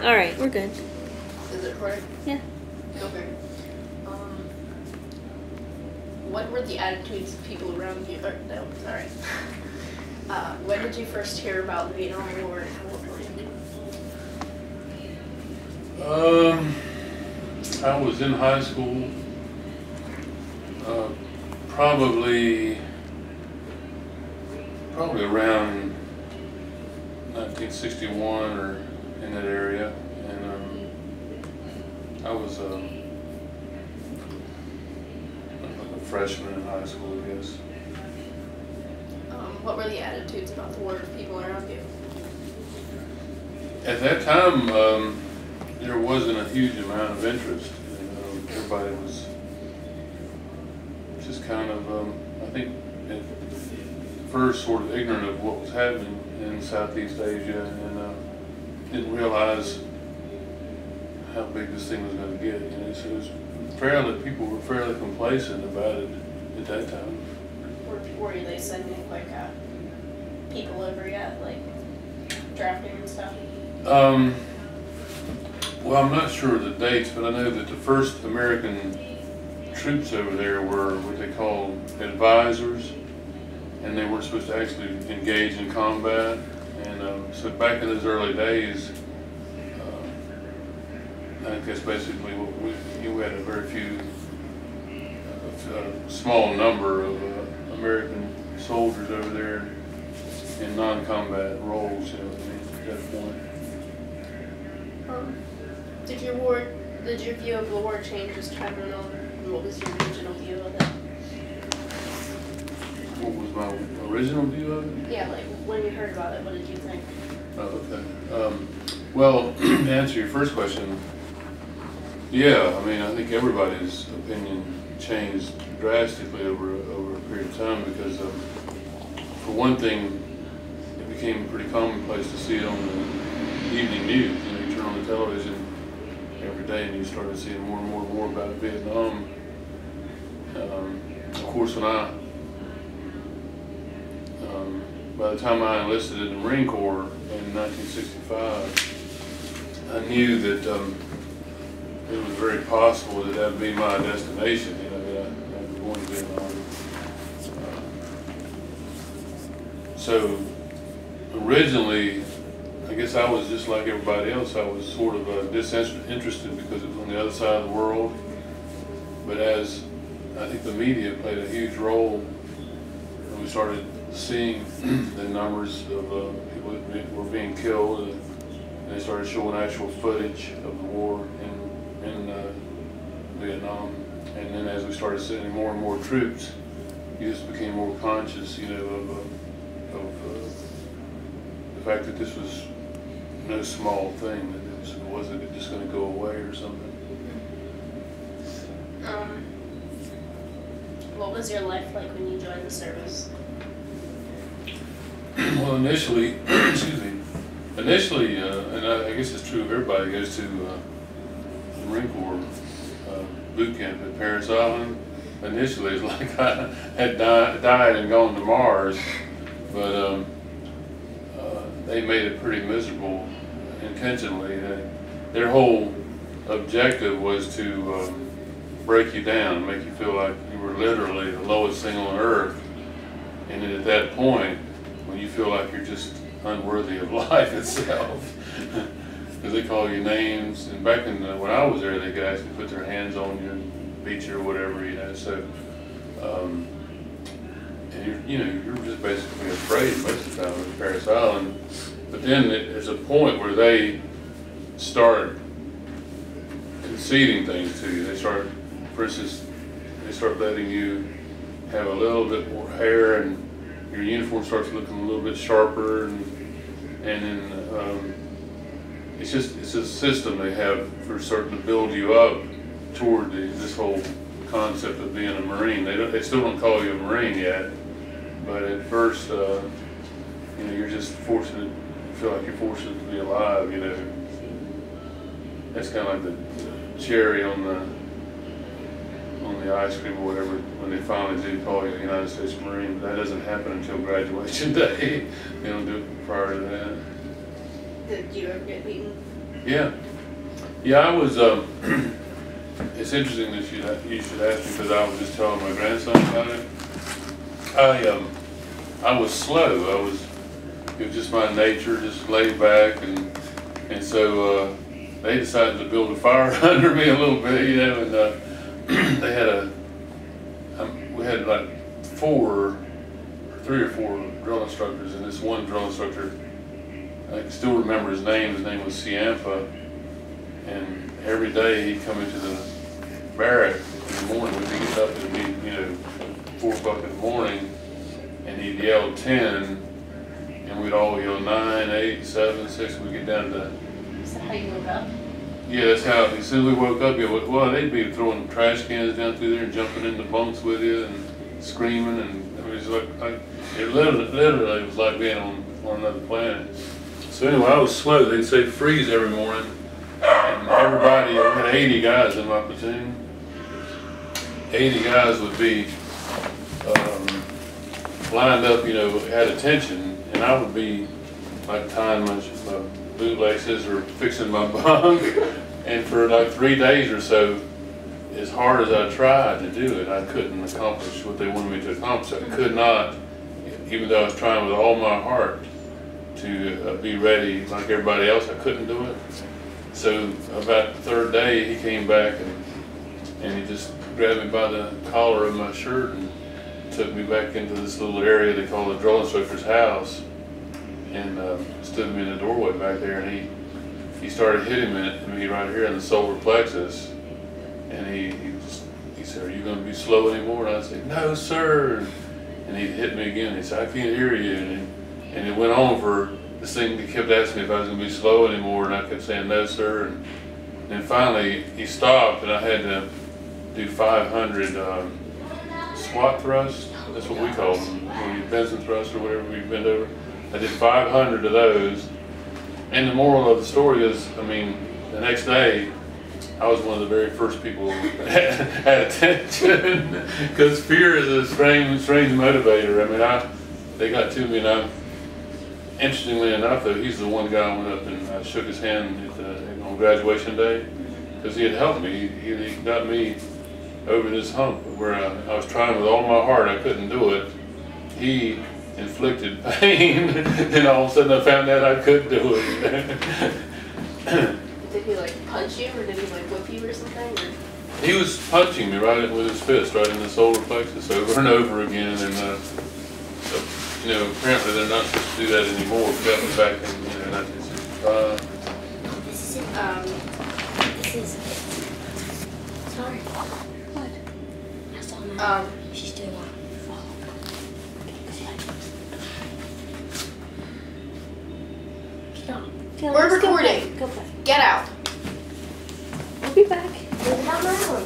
All right, we're good. Is it correct? Yeah. Okay. What were the attitudes of people around you? Or, no, sorry. When did you first hear about the Vietnam War and how it ended? I was in high school, probably around 1961 or in that area, and I was a freshman in high school, I guess. What were the attitudes about the war of people around you? At that time, there wasn't a huge amount of interest. Everybody was just kind of, I think, at first sort of ignorant of what was happening in Southeast Asia, and didn't realize how big this thing was going to get. You know, so it was people were fairly complacent about it at that time. Were they sending like people over yet, like drafting and stuff? Well, I'm not sure of the dates, but I know that the first American troops over there were what they called advisors, and they weren't supposed to actually engage in combat. And so back in those early days, I guess basically what we had a very few, small number of American soldiers over there in non-combat roles, you know what I mean, at that point. Did your view of the war change as time went on? And what was your original view of it? What was my original view of it? Yeah, like when you heard about it, what did you think? Oh, okay. Well, to answer your first question, yeah, I mean, I think everybody's opinion changed drastically over a period of time because, for one thing, it became pretty commonplace to see it on the evening news. You know, you turn on the television every day and you started seeing more and more about Vietnam. Of course, by the time I enlisted in the Marine Corps in 1965, I knew that it was very possible that that would be my destination, you know, that I'd be going to Vietnam. So originally, I guess I was just like everybody else. I was sort of disinterested because it was on the other side of the world. But as I think the media played a huge role, and we started seeing the numbers of people that were being killed, and they started showing actual footage of the war in Vietnam. And then as we started sending more and more troops, you just became more conscious, you know, of the fact that this was no small thing, that it wasn't just going to go away or something. What was your life like when you joined the service? Well, initially, excuse me, and I guess it's true of everybody who goes to the Marine Corps boot camp at Parris Island. Initially, it's like I had died and gone to Mars, but they made it pretty miserable intentionally. Their whole objective was to break you down, make you feel like you were literally the lowest thing on earth. And then at that point, when you feel like you're just unworthy of life itself, because they call you names. And back in when I was there, they could actually put their hands on you and beat you or whatever, you know. So, and you're just basically afraid most of the time at Parris Island. But then there's a point where they start conceding things to you. They start, for instance, they start letting you have a little bit more hair, and your uniform starts looking a little bit sharper, and then it's a system they have for starting to build you up toward this whole concept of being a Marine. They still don't call you a Marine yet, but at first, you're just fortunate. Feel like you're fortunate to be alive. You know, that's kind of like the cherry on the ice cream or whatever when they finally do call you a United States Marine. But that doesn't happen until graduation day. They don't do it prior to that. Did you ever get beaten? Yeah. Yeah, I was, it's interesting that you should ask me because I was just telling my grandson about it. I was slow. It was just my nature, just laid back, and so they decided to build a fire under me a little bit, you know, and they had we had like 3 or 4 drill instructors, and this one drill instructor, I can still remember his name. His name was Ciampa, and every day he'd come into the barrack in the morning. We'd get up and be, you know, 4 o'clock in the morning, and he'd yell 10, and we'd all yell 9, 8, 7, 6. We'd get down to. Is that how you woke up? Yeah, that's how. As soon as we woke up, well, they'd be throwing trash cans down through there and jumping in the bunks with you and screaming, and I mean, it was like it literally was like being on another planet. So anyway, I was slow. They'd say freeze every morning, and everybody, we had 80 guys in my platoon. 80 guys would be lined up, you know, at attention, and I would be like tying my bootlaces or fixing my bunk, and for like 3 days or so, as hard as I tried to do it, I couldn't accomplish what they wanted me to accomplish. I could not, even though I was trying with all my heart to be ready like everybody else, I couldn't do it. So about the 3rd day, he came back and he just grabbed me by the collar of my shirt and took me back into this little area they call the drill instructor's house, and stood me in the doorway back there, and he started hitting me right here in the solar plexus, and he said, "Are you going to be slow anymore?" And I said, "No, sir." And he hit me again. He said, "I can't hear you." And it went on for this thing. He kept asking me if I was going to be slow anymore, and I kept saying, "No, sir." And then finally he stopped, and I had to do 500 squat thrusts. That's what we call them, when you Benson thrust or whatever, you bend over. I did 500 of those. And the moral of the story is, I mean, the next day, I was one of the very first people at attention, because fear is a strange motivator. I mean, they got to me, and interestingly enough, though, he's the one guy I went up and I shook his hand on graduation day, because he had helped me. He got me over this hump where I was trying with all my heart. I couldn't do it. He inflicted pain, and all of a sudden I found out I could do it. Did he like punch you, or did he like whip you or something? Or? He was punching me right with his fist, right in the solar plexus, over and over again, and so, you know, apparently they're not supposed to do that anymore. That was back in 1965. This is it. Sorry. What? I saw my she's doing that. Stop. We're recording. Go play. Get out. We'll be back. We'll have my own.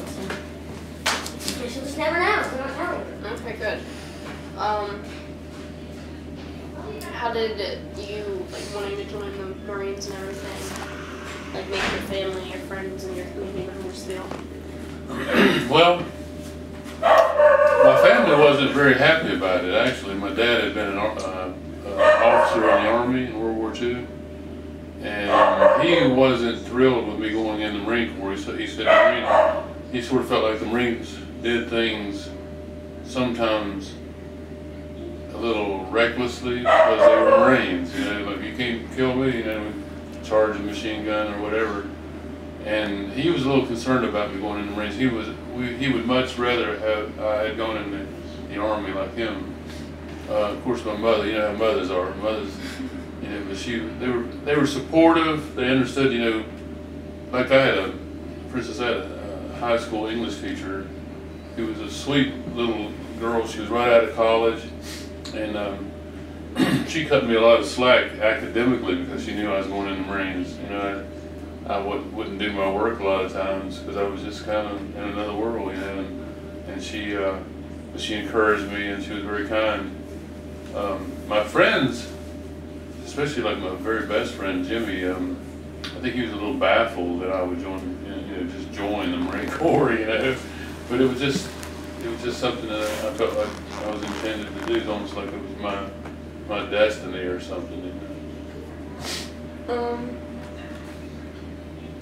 She'll just never know. We're not telling her. Okay, good. How did you, like, wanting to join the Marines and everything, like, make your family, your friends, and your community members feel? Well, my family wasn't very happy about it, actually. My dad had been an officer in the Army in World War II, and he wasn't thrilled with me going in the Marine Corps. He said he sort of felt like the Marines did things sometimes a little recklessly because they were Marines. You know, like, you can't kill me, you know, charge a machine gun or whatever. And he was a little concerned about me going in the Marines. He would much rather have I had gone in the Army like him. Of course, my mother, you know how mothers are. Mothers, you know, but they were supportive. They understood, you know. Like I had for instance, I had a high school English teacher who was a sweet little girl. She was right out of college, and she cut me a lot of slack academically because she knew I was going in the Marines. You know, I wouldn't do my work a lot of times because I was just kind of in another world, you know. And she encouraged me, and she was very kind. My friends, especially like my very best friend Jimmy, I think he was a little baffled that I would just join the Marine Corps, you know. But it was just something that I felt like I was intended to do. It's almost like it was my destiny or something, you know.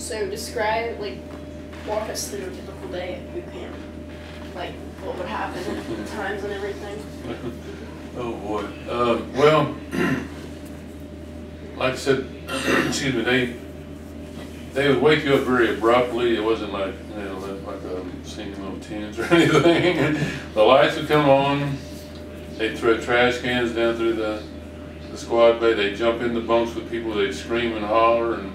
So describe, like, walk us through a typical day at boot camp. Like, what would happen at the times and everything. Oh boy. Well, like I said, excuse me, they would wake you up very abruptly. It wasn't like, you know, like singing little tunes or anything. The lights would come on. They'd throw trash cans down through the squad bay. They'd jump in the bunks with people. They'd scream and holler, and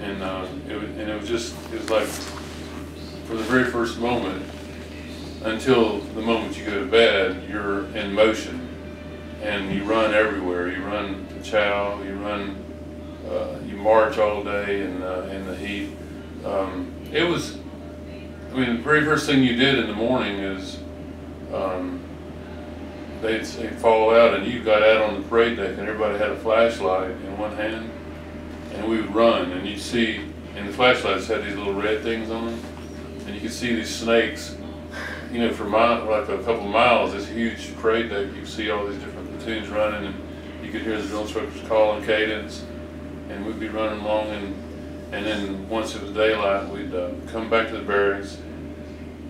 it was like from the very first moment until the moment you go to bed, you're in motion, and you run everywhere. You run to chow. You run. You march all day in the heat. It was. I mean, the very first thing you did in the morning is. They'd fall out, and you got out on the parade deck, and everybody had a flashlight in one hand, and we would run, and you'd see, and the flashlights had these little red things on them, and you could see these snakes, you know, for like a couple of miles, this huge parade deck. You could see all these different platoons running, and you could hear the drill instructors calling cadence, and we'd be running along, and then once it was daylight, we'd come back to the barracks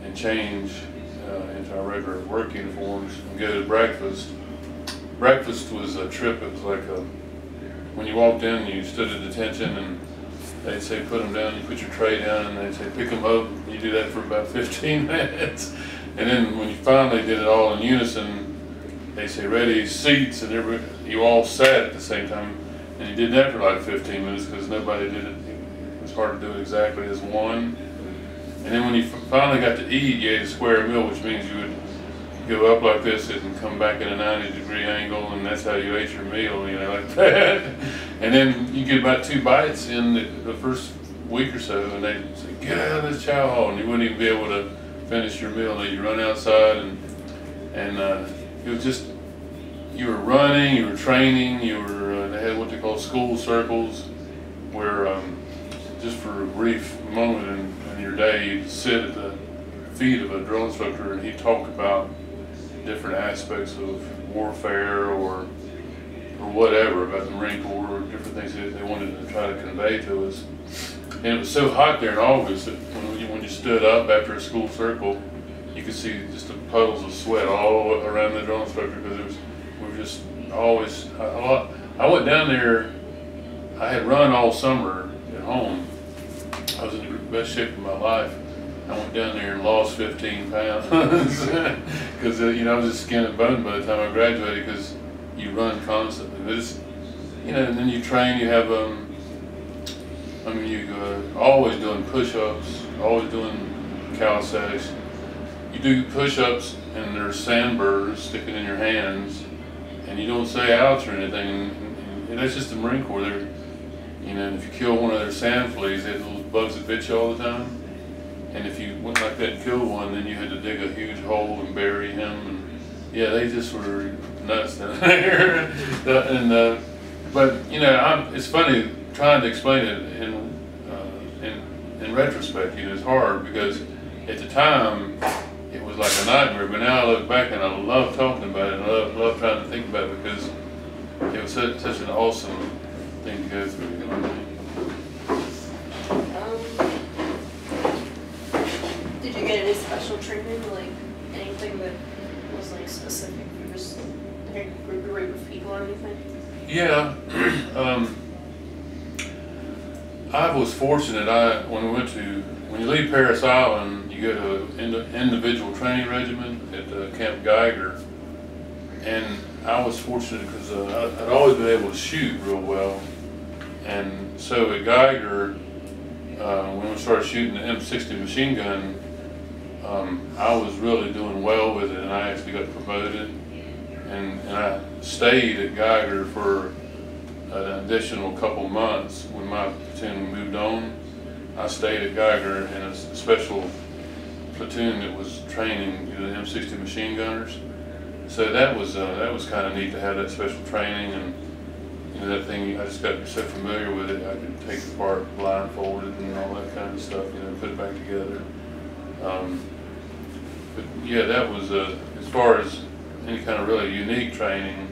and change into our regular work uniforms and go to breakfast. Breakfast was a trip. It was like when you walked in, you stood at attention, and they'd say put them down, you put your tray down, and they'd say pick them up. You do that for about 15 minutes. And then when you finally did it all in unison, they say ready, seats, and you all sat at the same time. And you did that for like 15 minutes because nobody did it. It was hard to do it exactly as one. And then when you finally got to eat, you ate a square meal, which means you would go up like this and come back at a 90-degree angle, and that's how you ate your meal, you know, like that. And then you get about 2 bites in the first week or so, and they'd say, get out of this chow hall, and you wouldn't even be able to finish your meal. And you run outside, and it was just, you were running, you were training, you were, they had what they call school circles, where just for a brief moment in your day, you'd sit at the feet of a drill instructor, and he'd talk about different aspects of warfare or whatever, about the Marine Corps, or different things that they wanted to try to convey to us. And it was so hot there in August that when you stood up after a school circle, you could see just the puddles of sweat all around the drill instructor, because we were just always, I went down there, I had run all summer at home. I was in the best shape of my life. I went down there and lost 15 pounds because you know, I was just skin and bone by the time I graduated, because you run constantly. But it's, you know, and then you train. You have I mean, you always doing push-ups, always doing calisthenics. You do push-ups, and there's sandburrs sticking in your hands, and you don't say ouch or anything. And that's just the Marine Corps. They're, you know, if you kill one of their sand fleas, they have little bugs that bit you all the time. And if you went like that and killed one, then you had to dig a huge hole and bury him. And yeah, they just were nuts down there. But you know, it's funny trying to explain it in retrospect. You know, it's hard because at the time it was like a nightmare. But now I look back and I love talking about it. And I love trying to think about it, because it was such an awesome thing to go through. You know what I mean? Did you get any special training, like anything that was like specific for just a group of people or anything? Yeah, I was fortunate. When you leave Parris Island, you go to an individual training regiment at Camp Geiger, and I was fortunate because I'd always been able to shoot real well, and so at Geiger, when we started shooting the M60 machine gun, I was really doing well with it, and I actually got promoted, and I stayed at Geiger for an additional couple months. When my platoon moved on, I stayed at Geiger in a special platoon that was training, you know, the M60 machine gunners. So that was kind of neat to have that special training, and you know, that thing, I just got so familiar with it, I could take it apart blindfolded and all that kind of stuff, you know, put it back together. But yeah, that was as far as any kind of really unique training.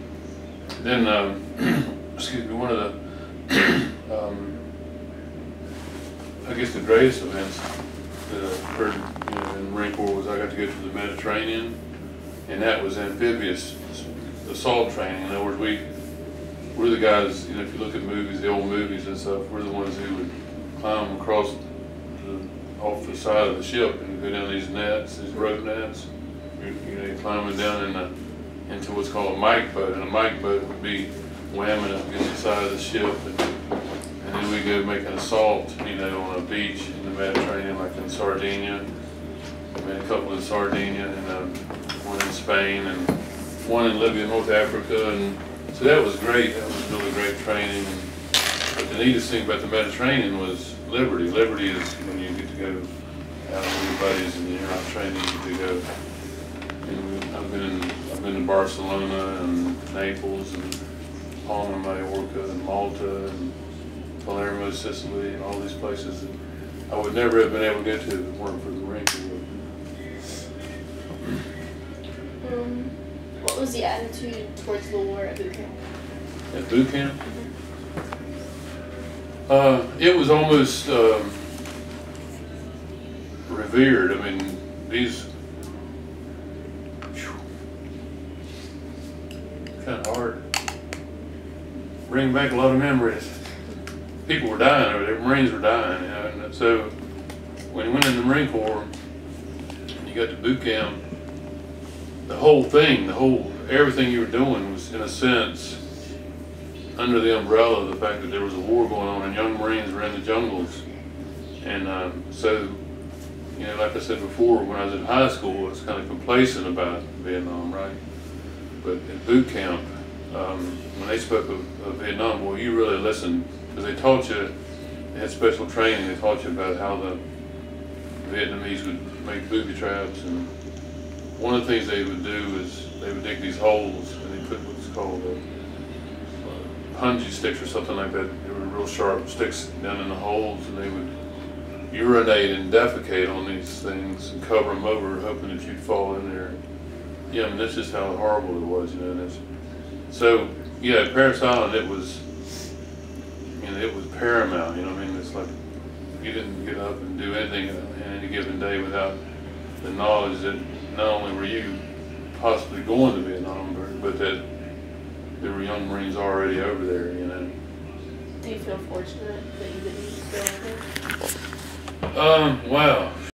Then, excuse me, one of the I guess the greatest events that occurred, in the Marine Corps was I got to go to the Mediterranean, and that was amphibious assault training. In other words, we're the guys, if you look at movies, the old movies and stuff, we're the ones who would climb across off the side of the ship and go down these nets, these rope nets. You're climbing down into what's called a mike boat, and a mike boat would be whamming up against the side of the ship, and then we go make an assault, on a beach in the Mediterranean, like in Sardinia. We made a couple in Sardinia, and one in Spain, and one in Libya, North Africa, and so that was great. That was really great training. But the neatest thing about the Mediterranean was liberty. Liberty is when you get to go out with your buddies and you're not training, you get to go. I've been to Barcelona and Naples and Palma, Majorca and Malta and Palermo, Sicily, and all these places that I would never have been able to go to if it weren't for the Marine Corps. What was the attitude towards the war at boot camp? At boot camp? It was almost revered. I mean, these kind of hard. Bring back a lot of memories. People were dying over there. Marines were dying, and so when you went in the Marine Corps, you got to boot camp. The whole thing, everything you were doing was, in a sense, under the umbrella of the fact that there was a war going on and young Marines were in the jungles. And so, like I said before, when I was in high school, I was kind of complacent about Vietnam, right? But at boot camp, when they spoke of Vietnam, well, you really listened, because they taught you, they had special training, they taught you about how the Vietnamese would make booby traps, and one of the things they would do is they would dig these holes and they put what's called punji sticks or something like that. They were real sharp sticks down in the holes, and they would urinate and defecate on these things and cover them over, hoping that you'd fall in there. Yeah, I mean, that's just how horrible it was, So, yeah, at Parris Island, it was paramount, I mean, it's like you didn't get up and do anything in any given day without the knowledge that not only were you possibly going to Vietnam, but that there were young Marines already over there, Do you feel fortunate that you didn't go over there? Wow.